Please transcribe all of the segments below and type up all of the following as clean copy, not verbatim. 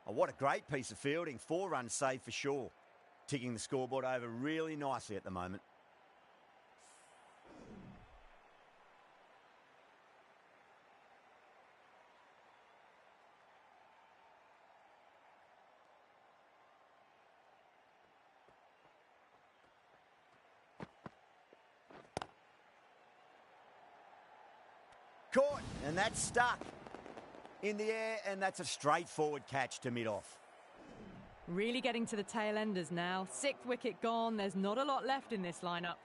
Oh, what a great piece of fielding. 4 runs saved for sure. Ticking the scoreboard over really nicely at the moment. Caught, and that's stuck in the air, and that's a straightforward catch to mid-off. Really getting to the tail enders now. 6th wicket gone. There's not a lot left in this lineup.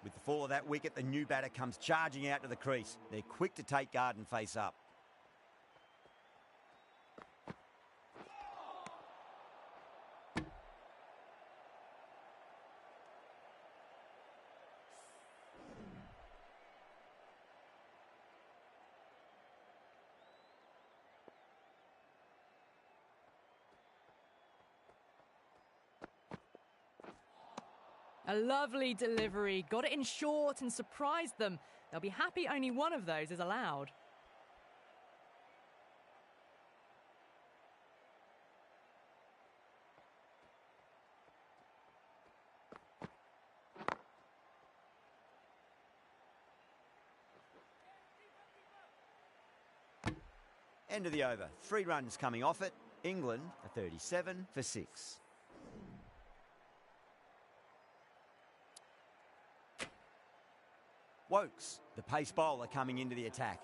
With the fall of that wicket, the new batter comes charging out to the crease. They're quick to take guard and face up. A lovely delivery. Got it in short and surprised them. They'll be happy only one of those is allowed. End of the over. 3 runs coming off it. England are 37 for 6. Wokes, the pace bowler, coming into the attack.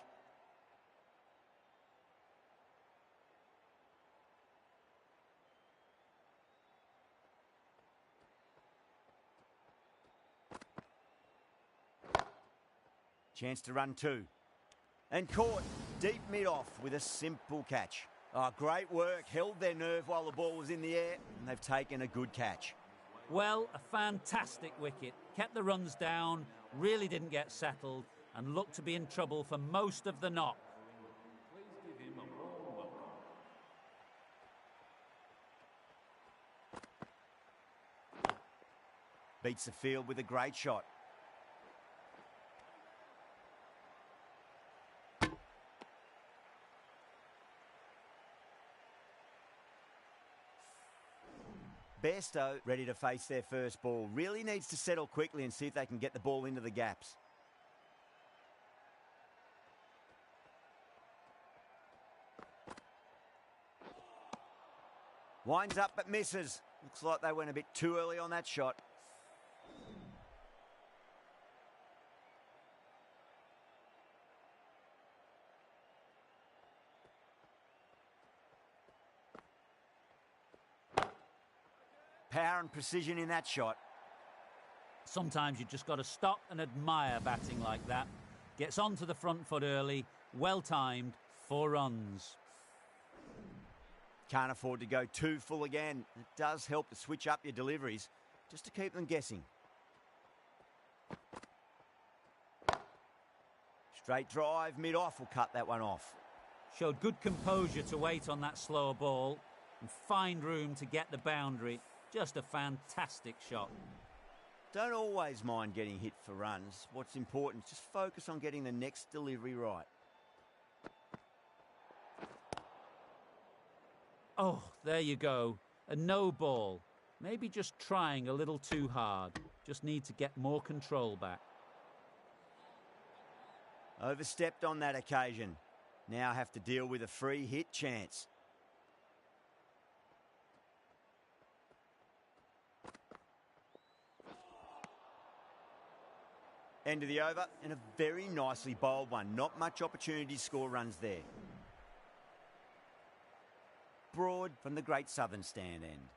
Chance to run 2. And caught deep mid-off with a simple catch. Oh, great work. Held their nerve while the ball was in the air, and they've taken a good catch. Well, a fantastic wicket. Kept the runs down, really didn't get settled, and looked to be in trouble for most of the knock. Please give him a warm welcome. Beats the field with a great shot. Bairstow ready to face their first ball. Really needs to settle quickly and see if they can get the ball into the gaps. Winds up but misses. Looks like they went a bit too early on that shot. Power and precision in that shot. Sometimes you just got to stop and admire batting like that. Gets onto the front foot early, well timed, 4 runs. Can't afford to go too full again. It does help to switch up your deliveries, just to keep them guessing. Straight drive, mid-off will cut that one off. Showed good composure to wait on that slower ball and find room to get the boundary. Just a fantastic shot. Don't always mind getting hit for runs. What's important is just focus on getting the next delivery right. Oh, there you go. A no ball. Maybe just trying a little too hard. Just need to get more control back. Overstepped on that occasion. Now have to deal with a free hit chance. End of the over, and a very nicely bowled one. Not much opportunity to score runs there. Broad from the Great Southern Stand end.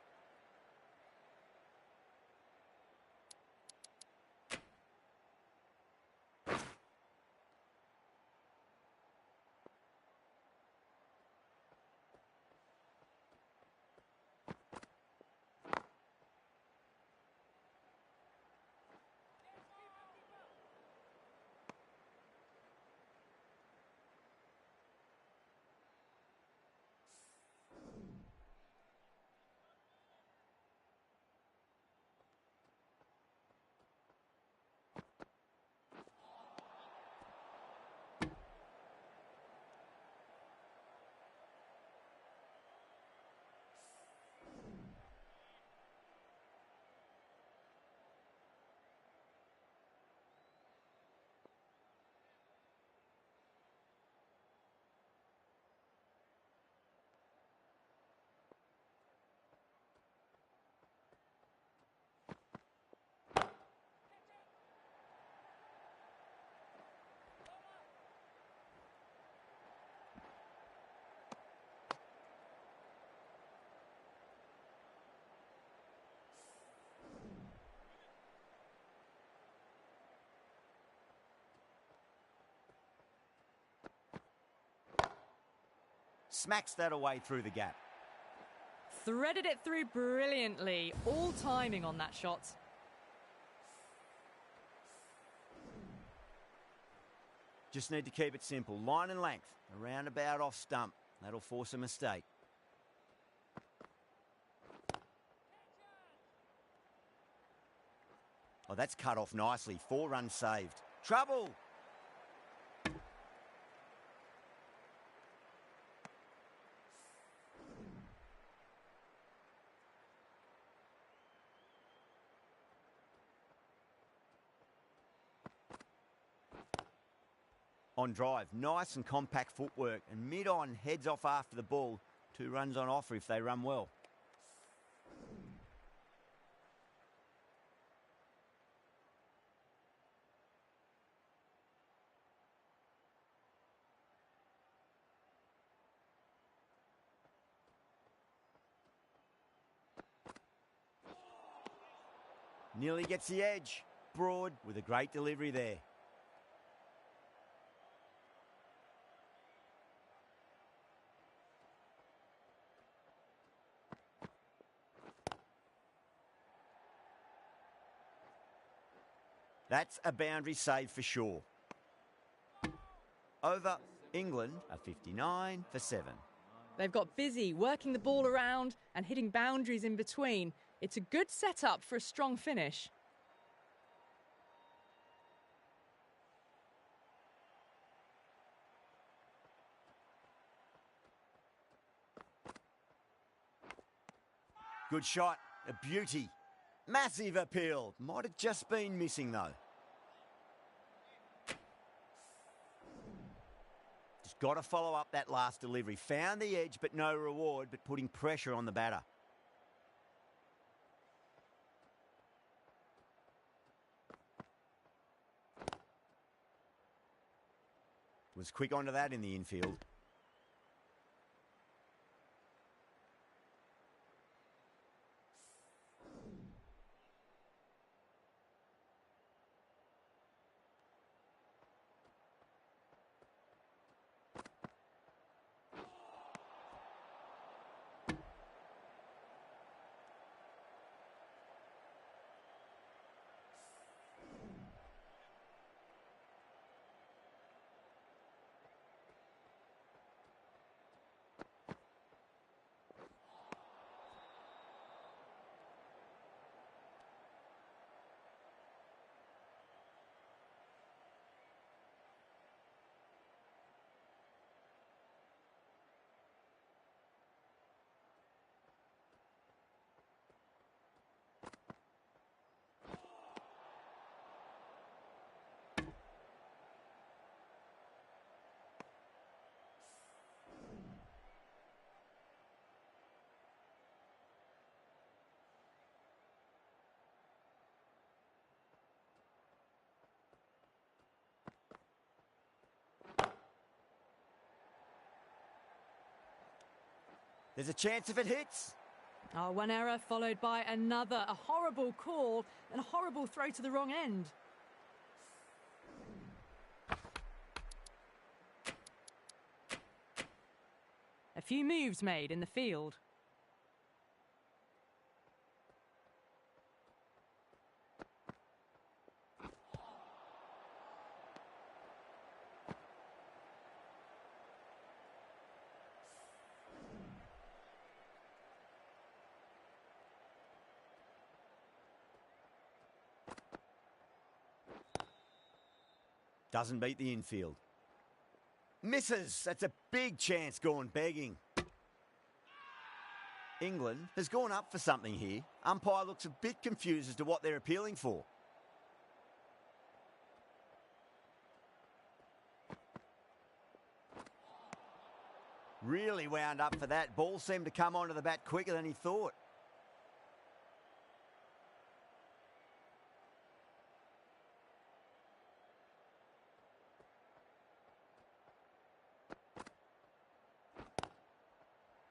smacks that away through the gap. Threaded it through brilliantly. All timing on that shot. Just need to keep it simple. Line and length. Around about off stump. That'll force a mistake. Oh, that's cut off nicely. 4 runs saved. Trouble! On drive, nice and compact footwork, and mid-on heads off after the ball. 2 runs on offer if they run well. Nearly gets the edge. Broad with a great delivery there. That's a boundary save for sure. Over England, a 59 for 7. They've got busy working the ball around and hitting boundaries in between. It's a good setup for a strong finish. Good shot, a beauty. Massive appeal. Might have just been missing though. Just got to follow up that last delivery. Found the edge but no reward, but putting pressure on the batter. Was quick onto that in the infield. There's a chance if it hits. Oh, one error followed by another. A horrible call and a horrible throw to the wrong end. A few moves made in the field. Doesn't beat the infield. Misses. That's a big chance gone begging. England has gone up for something here. Umpire looks a bit confused as to what they're appealing for. Really wound up for that. Ball seemed to come onto the bat quicker than he thought.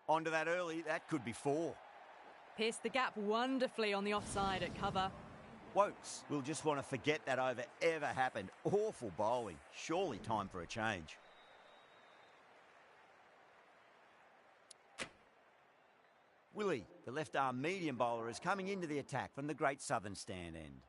Onto that early, that could be 4. Pierced the gap wonderfully on the offside at cover. Wokes will just want to forget that over ever happened. Awful bowling. Surely time for a change. Willie, the left-arm medium bowler, is coming into the attack from the Great Southern stand end.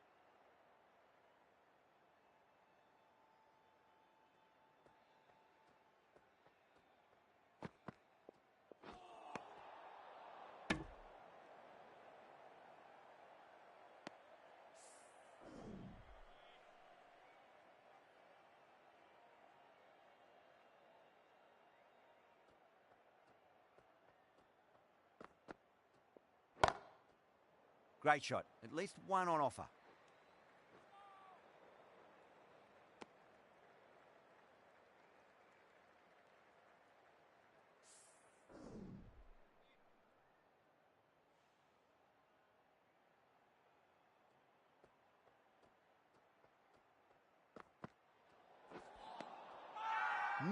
Great shot. At least one on offer.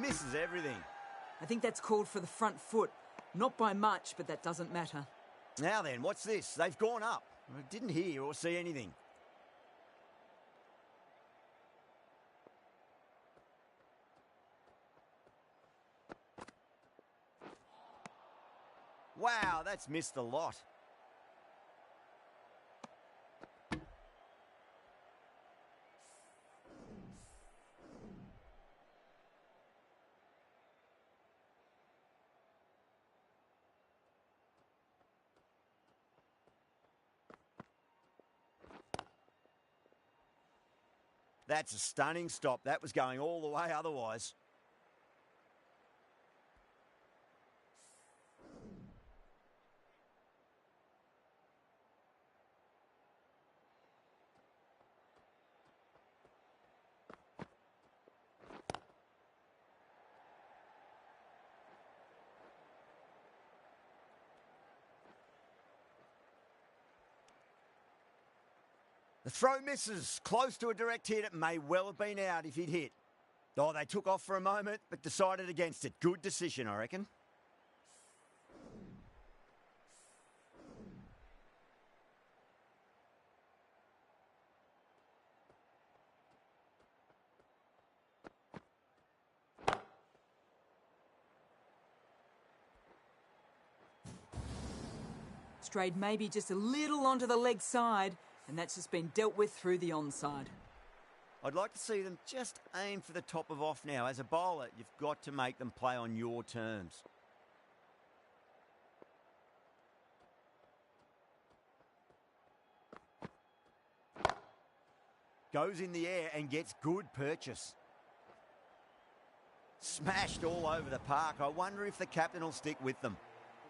Misses everything. I think that's called for the front foot. Not by much, but that doesn't matter. Now then, what's this? They've gone up. I didn't hear or see anything. Wow, that's missed a lot. That's a stunning stop. That was going all the way otherwise. The throw misses. Close to a direct hit. It may well have been out if he'd hit. Oh, they took off for a moment, but decided against it. Good decision, I reckon. Strayed maybe just a little onto the leg side, and that's just been dealt with through the onside. I'd like to see them just aim for the top of off now. As a bowler, you've got to make them play on your terms. Goes in the air and gets good purchase. Smashed all over the park. I wonder if the captain will stick with them.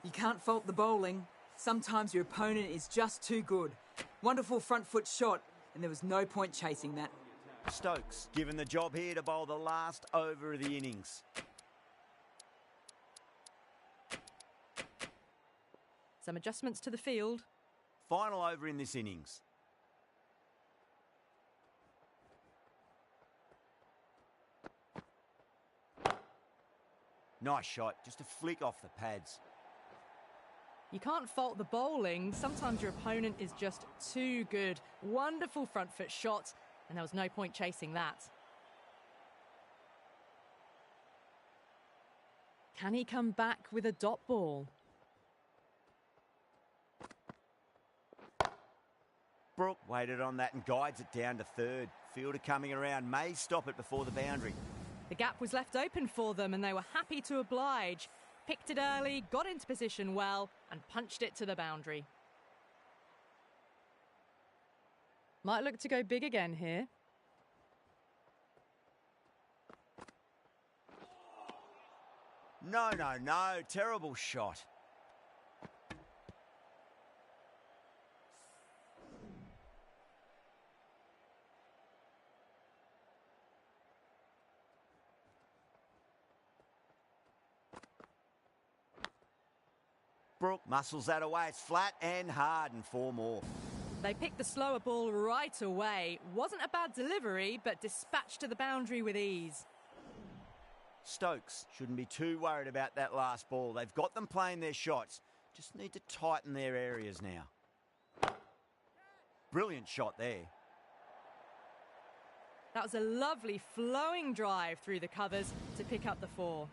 You can't fault the bowling. Sometimes your opponent is just too good. Wonderful front foot shot, and there was no point chasing that. Stokes given the job here to bowl the last over of the innings. Some adjustments to the field. Final over in this innings. Nice shot, just a flick off the pads. You can't fault the bowling. Sometimes your opponent is just too good. Wonderful front foot shot, and there was no point chasing that. Can he come back with a dot ball? Brooke waited on that and guides it down to third. Fielder coming around may stop it before the boundary. The gap was left open for them, and they were happy to oblige. Picked it early, got into position well, and punched it to the boundary. Might look to go big again here. No, terrible shot. Brooke muscles that away. It's flat and hard and 4 more. They picked the slower ball right away. Wasn't a bad delivery, but dispatched to the boundary with ease. Stokes shouldn't be too worried about that last ball. They've got them playing their shots. Just need to tighten their areas now. Brilliant shot there. That was a lovely flowing drive through the covers to pick up the 4.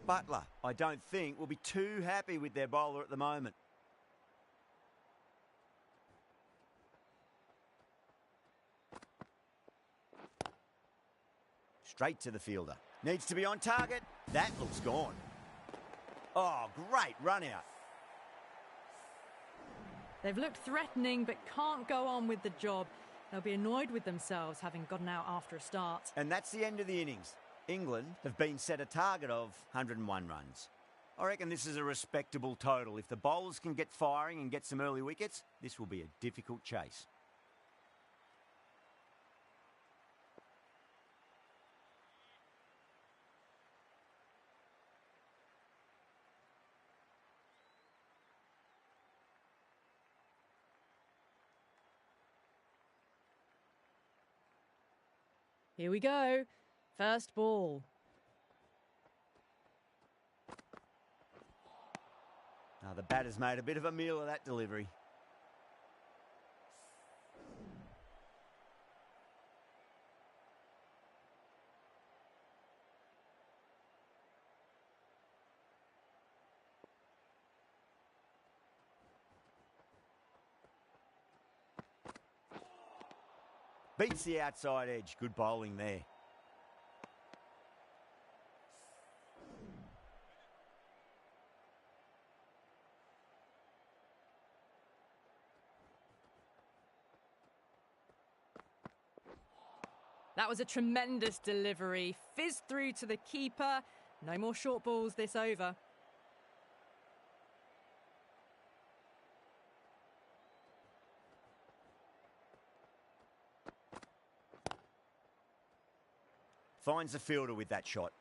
Butler, I don't think, will be too happy with their bowler at the moment. Straight to the fielder. Needs to be on target. That looks gone. Oh, great run out. They've looked threatening but can't go on with the job. They'll be annoyed with themselves having gotten out after a start. And that's the end of the innings. England have been set a target of 101 runs. I reckon this is a respectable total. If the bowlers can get firing and get some early wickets, this will be a difficult chase. Here we go. First ball. Now the batter's made a bit of a meal of that delivery. Beats the outside edge. Good bowling there. That was a tremendous delivery. Fizzed through to the keeper. No more short balls this over. Finds the fielder with that shot.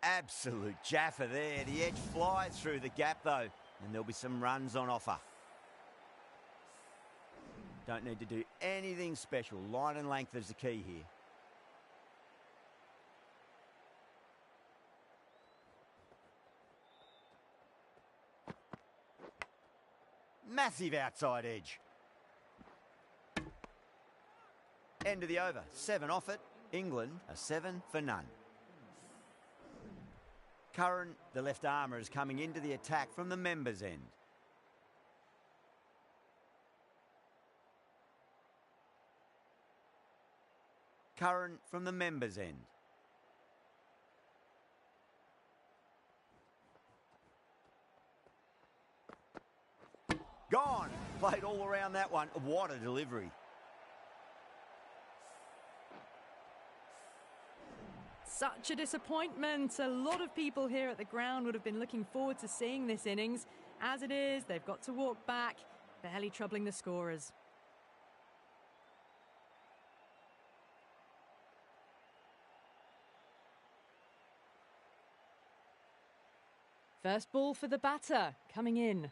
Absolute jaffer there. The edge flies through the gap though, and there'll be some runs on offer. Don't need to do anything special. Line and length is the key here. Massive outside edge. End of the over. 7 off it. England are 7 for none. Curran, the left armour, is coming into the attack from the members' end. Curran from the members' end. Gone! Played all around that one. What a delivery. Such a disappointment. A lot of people here at the ground would have been looking forward to seeing this innings. As it is, they've got to walk back, barely troubling the scorers. First ball for the batter, coming in.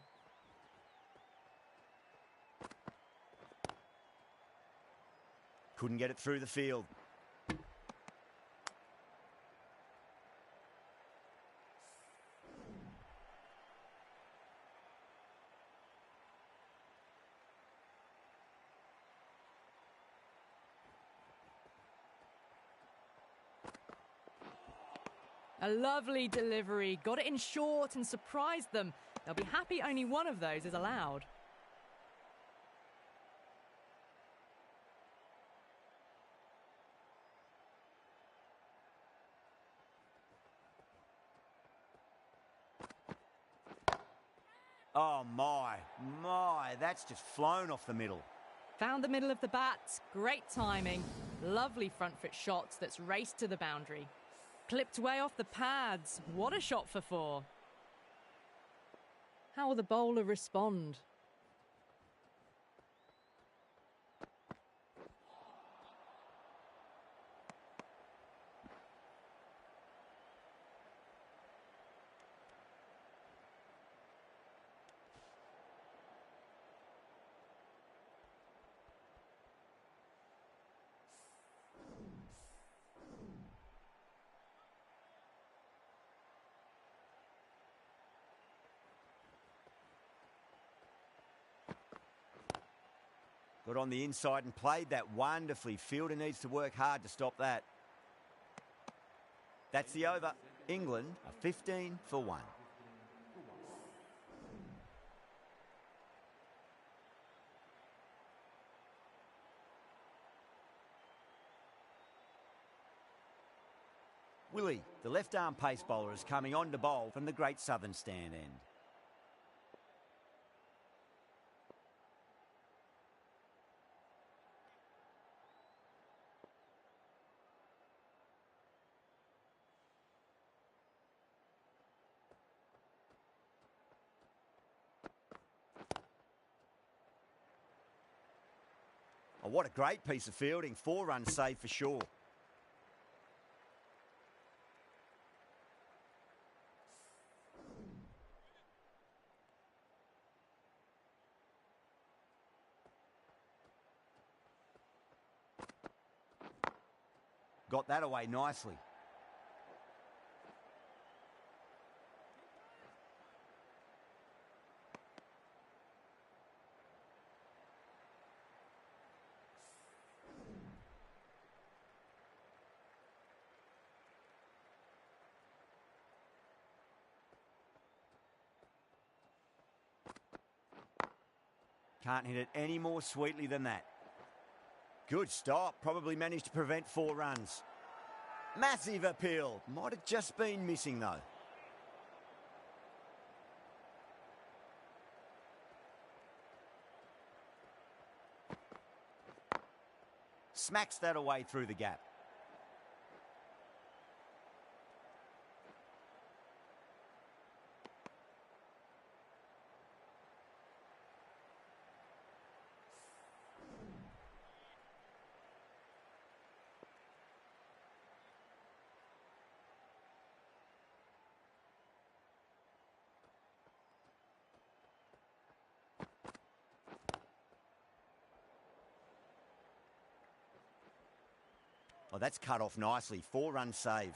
Couldn't get it through the field. A lovely delivery, got it in short and surprised them. They'll be happy only one of those is allowed. Oh my, that's just flown off the middle. Found the middle of the bat, great timing. Lovely front foot shots that's raced to the boundary. Clipped way off the pads. What a shot for 4. How will the bowler respond? Got on the inside and played that wonderfully. Fielder needs to work hard to stop that. That's the over. England are 15 for 1. Willie, the left-arm pace bowler, is coming on to bowl from the Great Southern stand end. Oh, what a great piece of fielding. 4 runs saved for sure. Got that away nicely. Can't hit it any more sweetly than that. Good stop. Probably managed to prevent 4 runs. Massive appeal. Might have just been missing though. Smacks that away through the gap. Oh, that's cut off nicely. 4 runs saved.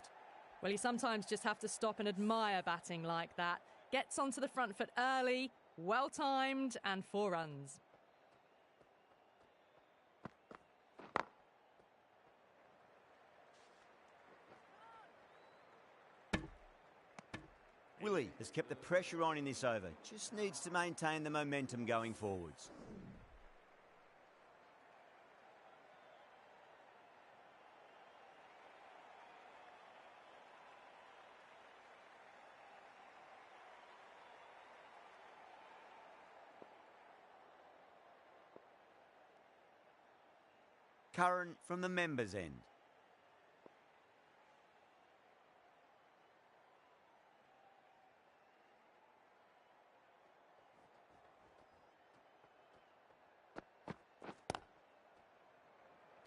Well, you sometimes just have to stop and admire batting like that. Gets onto the front foot early, well timed, and 4 runs. Willie has kept the pressure on in this over. Just needs to maintain the momentum going forwards. Curran from the members' end.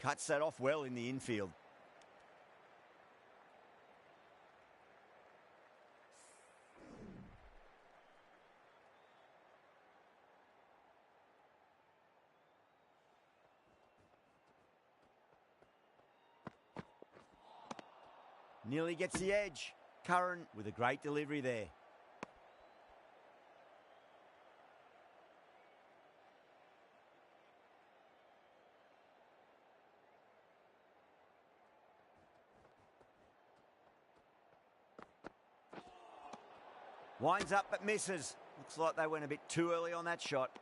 Cuts that off well in the infield. Nearly gets the edge. Curran with a great delivery there. Winds up but misses. Looks like they went a bit too early on that shot.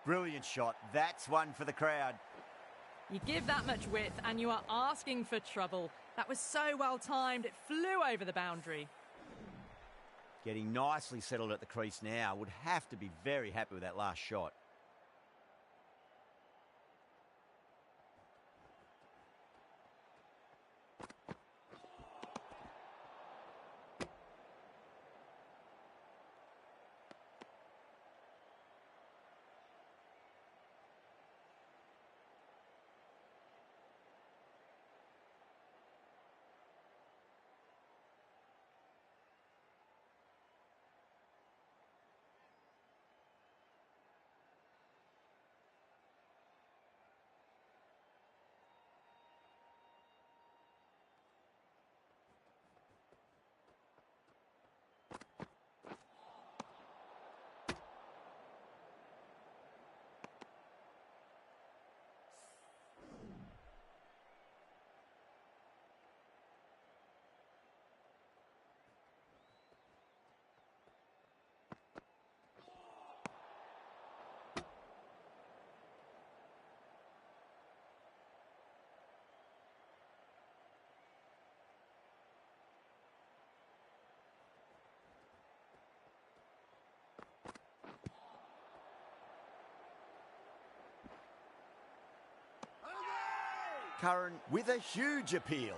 Brilliant shot. That's one for the crowd. You give that much width and you are asking for trouble. That was so well timed, it flew over the boundary. Getting nicely settled at the crease now. Would have to be very happy with that last shot. Curran with a huge appeal.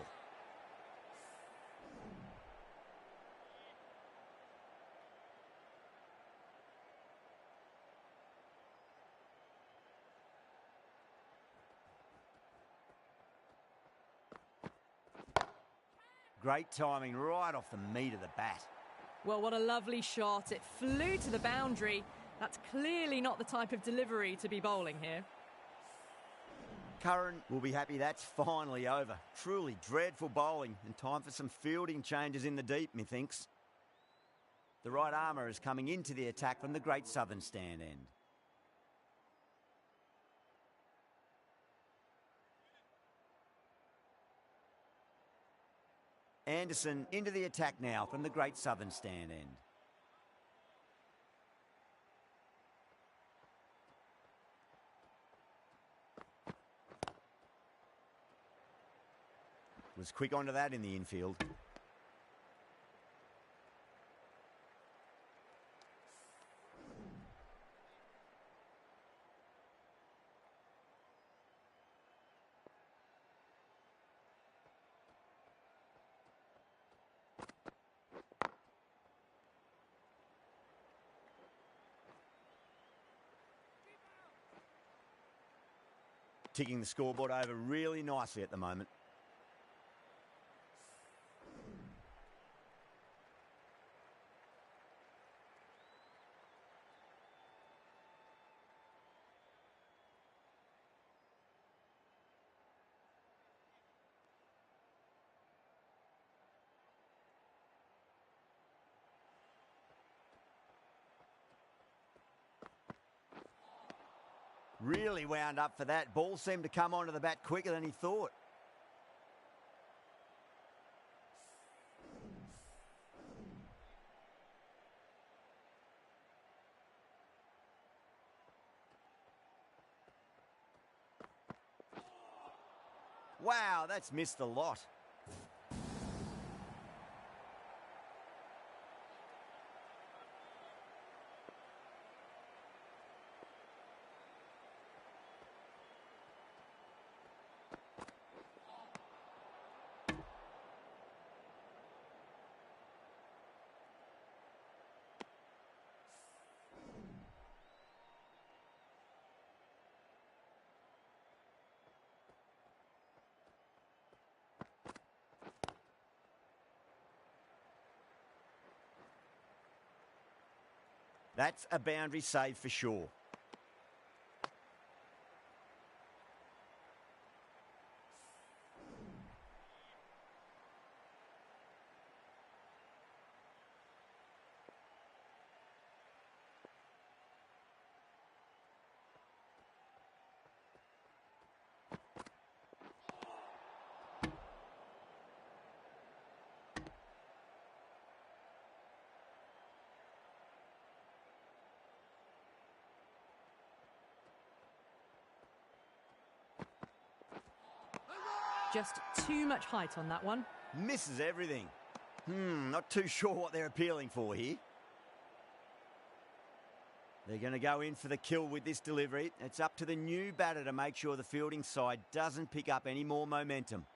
Great timing right off the meat of the bat. Well, what a lovely shot. It flew to the boundary. That's clearly not the type of delivery to be bowling here. Curran will be happy that's finally over. Truly dreadful bowling and time for some fielding changes in the deep, methinks. The right armour is coming into the attack from the Great Southern stand end. Anderson into the attack now from the Great Southern stand end. Was quick onto that in the infield. Ticking the scoreboard over really nicely at the moment. Really wound up for that. Ball seemed to come onto the bat quicker than he thought. Wow, that's missed a lot. That's a boundary save for sure. Just too much height on that one. Misses everything. Not too sure what they're appealing for here. They're going to go in for the kill with this delivery. It's up to the new batter to make sure the fielding side doesn't pick up any more momentum.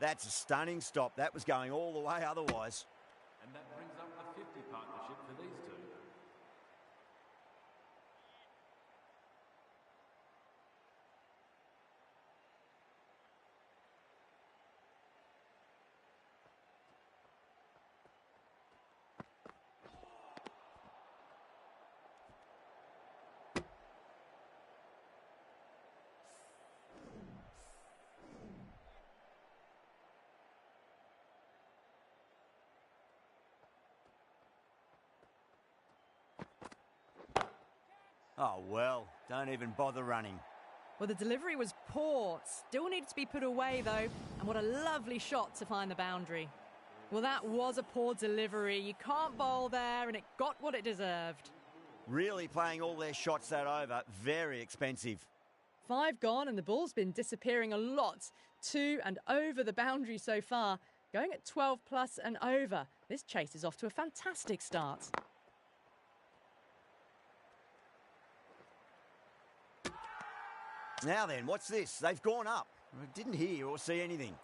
That's a stunning stop. That was going all the way otherwise. And that brings up the 50 partnership for these two. Oh, well, don't even bother running. Well, the delivery was poor. Still needed to be put away, though. And what a lovely shot to find the boundary. Well, that was a poor delivery. You can't bowl there, and it got what it deserved. Really playing all their shots that over. Very expensive. 5 gone, and the ball's been disappearing a lot to and over the boundary so far. Going at 12 plus and over. This chase is off to a fantastic start. Now then, what's this? They've gone up. I didn't hear or see anything.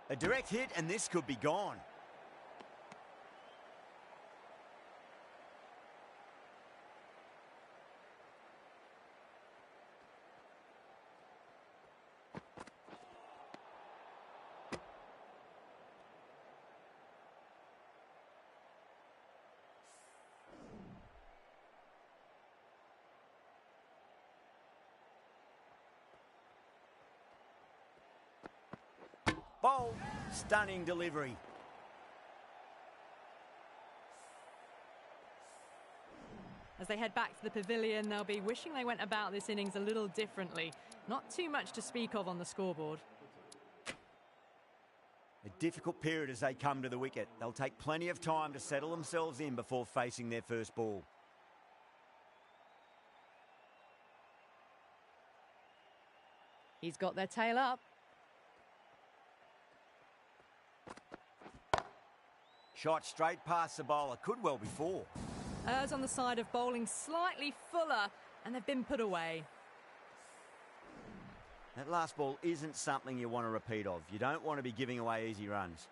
A direct hit and this could be gone. Bold, stunning delivery. As they head back to the pavilion, they'll be wishing they went about this innings a little differently. Not too much to speak of on the scoreboard. A difficult period as they come to the wicket. They'll take plenty of time to settle themselves in before facing their first ball. He's got their tail up. Shot straight past the bowler. Could well be four. Errs on the side of bowling slightly fuller, and they've been put away. That last ball isn't something you want to repeat of. You don't want to be giving away easy runs.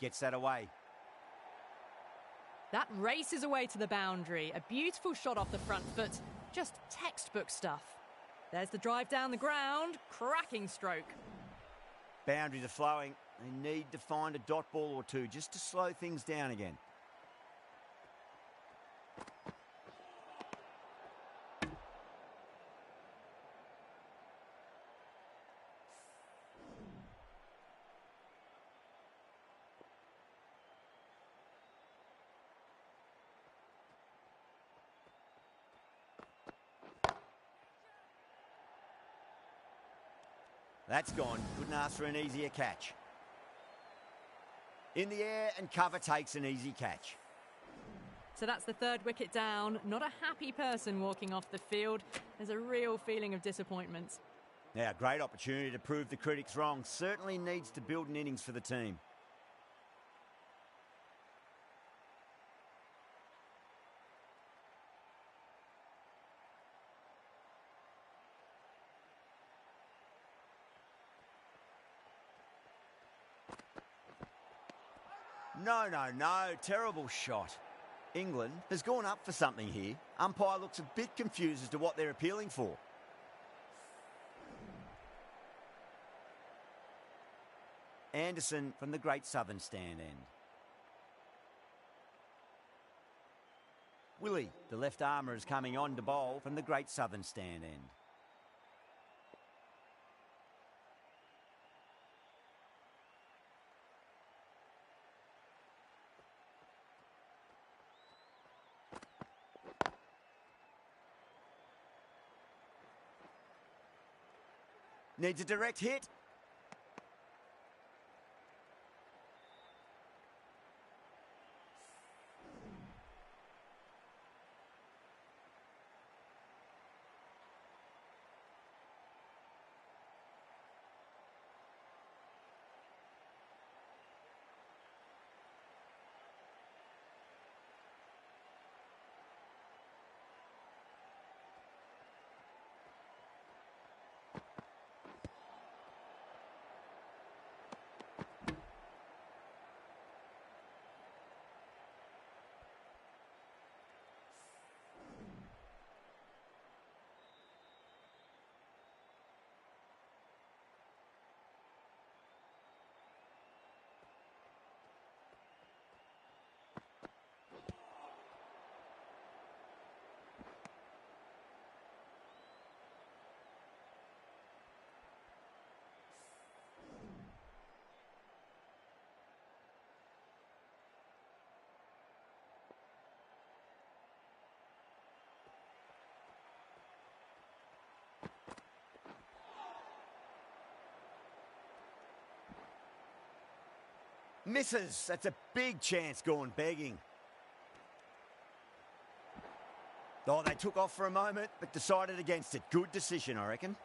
Gets that away. That races away to the boundary. A beautiful shot off the front foot. Just textbook stuff. There's the drive down the ground. Cracking stroke. Boundaries are flowing. They need to find a dot ball or two just to slow things down again. That's gone. Couldn't ask for an easier catch. In the air and cover takes an easy catch. So that's the third wicket down. Not a happy person walking off the field. There's a real feeling of disappointment. Now, great opportunity to prove the critics wrong. Certainly needs to build an innings for the team. No. Terrible shot. England has gone up for something here. Umpire looks a bit confused as to what they're appealing for. Anderson from the Great Southern Stand end. Willie, the left armour, is coming on to bowl from the Great Southern Stand end. Needs a direct hit. Misses. That's a big chance gone begging. Oh, they took off for a moment, but decided against it. Good decision, I reckon.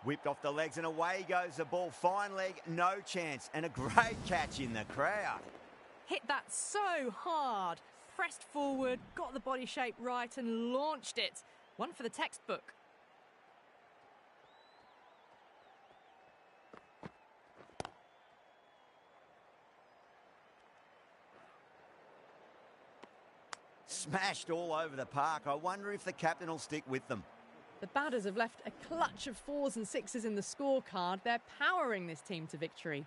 Whipped off the legs and away goes the ball. Fine leg, no chance. And a great catch in the crowd. Hit that so hard. Pressed forward, got the body shape right and launched it. One for the textbook. Smashed all over the park. I wonder if the captain will stick with them. The batters have left a clutch of 4s and 6s in the scorecard. They're powering this team to victory.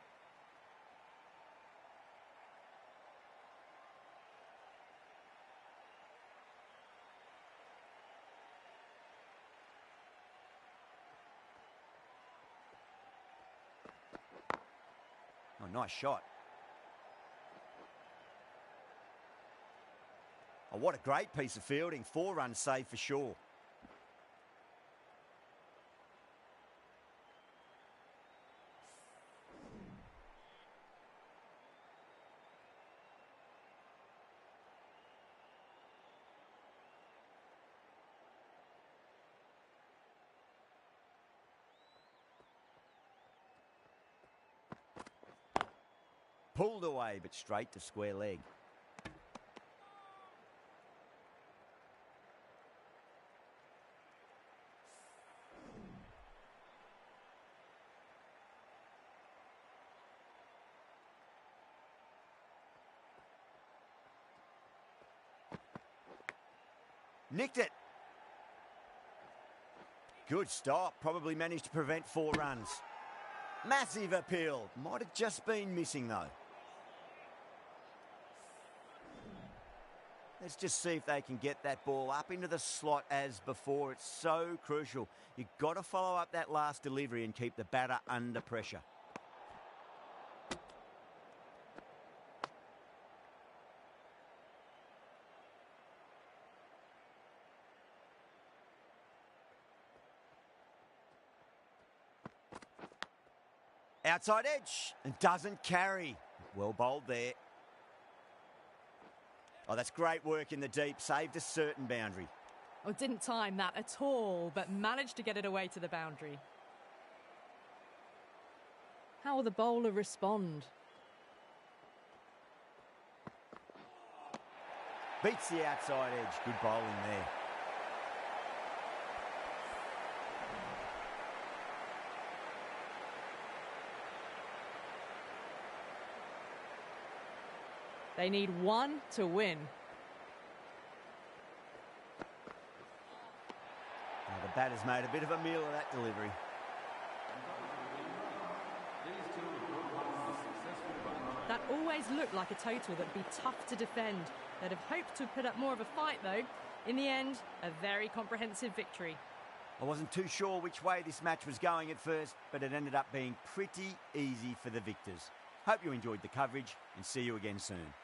Oh, nice shot. Oh, what a great piece of fielding. 4 runs saved for sure. Pulled away, but straight to square leg. Nicked it. Good stop. Probably managed to prevent 4 runs. Massive appeal. Might have just been missing though. Let's just see if they can get that ball up into the slot as before. It's so crucial. You've got to follow up that last delivery and keep the batter under pressure. Outside edge and doesn't carry. Well bowled there. Oh, that's great work in the deep. Saved a certain boundary. Oh, didn't time that at all, but managed to get it away to the boundary. How will the bowler respond? Beats the outside edge. Good bowling there. They need 1 to win. Now the batter's made a bit of a meal of that delivery. That always looked like a total that'd be tough to defend. They'd have hoped to put up more of a fight though. In the end, a very comprehensive victory. I wasn't too sure which way this match was going at first, but it ended up being pretty easy for the victors. Hope you enjoyed the coverage and see you again soon.